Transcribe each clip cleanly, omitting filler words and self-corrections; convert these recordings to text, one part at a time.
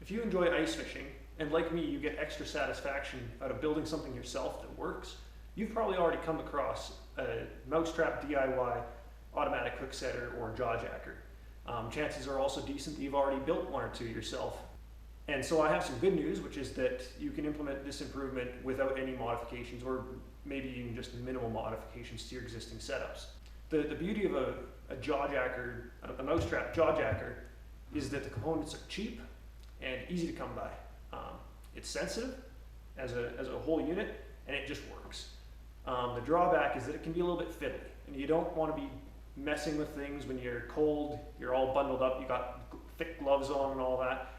If you enjoy ice fishing, and like me, you get extra satisfaction out of building something yourself that works, you've probably already come across a Mousetrap DIY automatic hook setter or jaw jacker. Chances are also decent that you've already built one or two yourself. And so I have some good news, which is that you can implement this improvement without any modifications, or maybe even just minimal modifications to your existing setups. The beauty of a jaw jacker, a Mousetrap jaw jacker, is that the components are cheap and easy to come by. It's sensitive as a whole unit, and it just works. The drawback is that it can be a little bit fiddly, and you don't want to be messing with things when you're cold, you're all bundled up, you got thick gloves on and all that.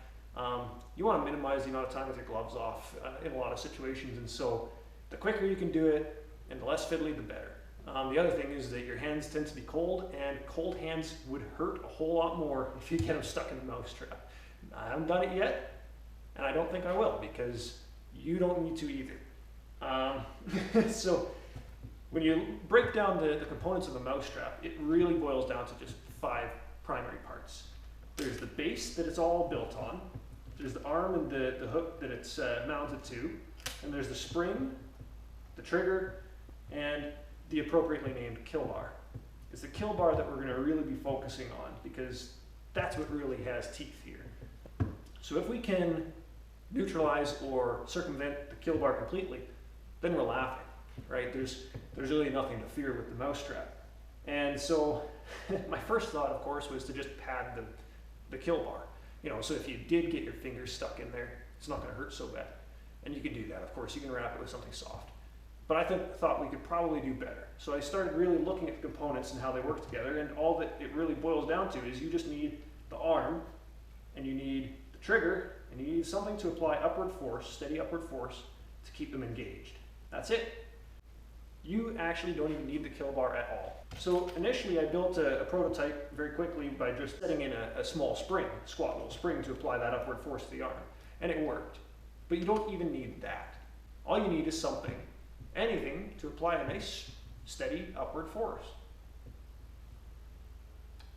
You want to minimize the amount of time with your gloves off in a lot of situations, and so the quicker you can do it and the less fiddly, the better. The other thing is that your hands tend to be cold, and cold hands would hurt a whole lot more if you get them stuck in the Mousetrap. I haven't done it yet, and I don't think I will, because you don't need to either. So when you break down the components of the Mousetrap, it really boils down to just 5 primary parts. There's the base that it's all built on, there's the arm and the hook that it's mounted to, and there's the spring, the trigger, and the appropriately named kill bar. It's the kill bar that we're going to really be focusing on, because that's what really has teeth here. So if we can neutralize or circumvent the kill bar completely, then we're laughing, right? There's really nothing to fear with the Mousetrap. And so my first thought, of course, was to just pad the kill bar. You know, so if you did get your fingers stuck in there, it's not going to hurt so bad. And you can do that, of course. You can wrap it with something soft. But I thought we could probably do better. So I started really looking at the components and how they work together, and all that it really boils down to is you just need the arm, and you need the trigger, and you need something to apply upward force, steady upward force, to keep them engaged. That's it. You actually don't even need the kill bar at all. So initially I built a prototype very quickly by just setting in a small spring, a squat little spring, to apply that upward force to the arm. And it worked. But you don't even need that. All you need is something, anything, to apply a nice, steady upward force,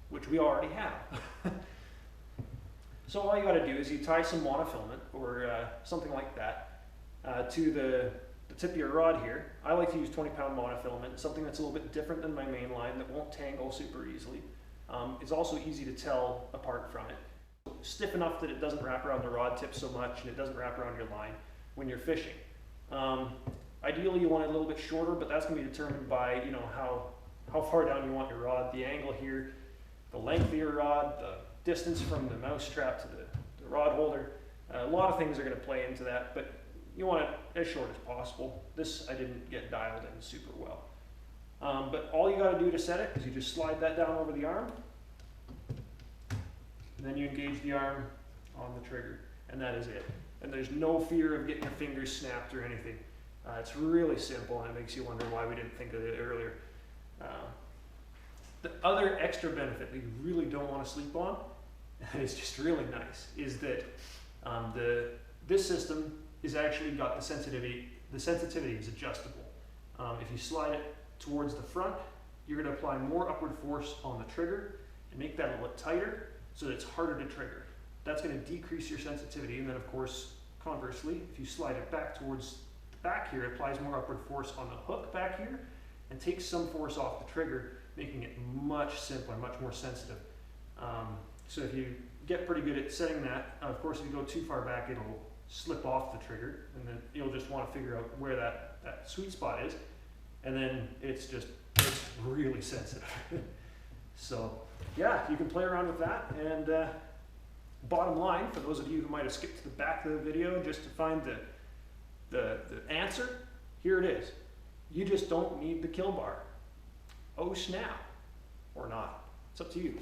which we already have. So all you got to do is you tie some monofilament or something like that to the tip of your rod here. I like to use 20-pound monofilament, something that's a little bit different than my main line, that won't tangle super easily. It's also easy to tell apart from it. Stiff enough that it doesn't wrap around the rod tip so much, and it doesn't wrap around your line when you're fishing. Ideally you want it a little bit shorter, but that's going to be determined by, you know, how far down you want your rod, the angle here, the length of your rod, the distance from the Mousetrap to the rod holder. A lot of things are going to play into that, but you want it as short as possible. This I didn't get dialed in super well. But all you got to do to set it is you just slide that down over the arm, and then you engage the arm on the trigger, and that is it. And there's no fear of getting your fingers snapped or anything. It's really simple, and it makes you wonder why we didn't think of it earlier. The other extra benefit that you really don't want to sleep on, and it's just really nice, is that this system is actually got the sensitivity is adjustable. If you slide it towards the front, you're going to apply more upward force on the trigger and make that a little tighter so that it's harder to trigger. That's going to decrease your sensitivity, and then of course, conversely, if you slide it back towards the back here, it applies more upward force on the hook back here and takes some force off the trigger, making it much simpler, much more sensitive. So if you get pretty good at setting that, of course if you go too far back, it'll slip off the trigger, and then you'll just want to figure out where that sweet spot is, and then it's really sensitive. So yeah, you can play around with that, and bottom line, for those of you who might have skipped to the back of the video just to find the answer, here it is. You just don't need the kill bar. Oh snap, or not. It's up to you.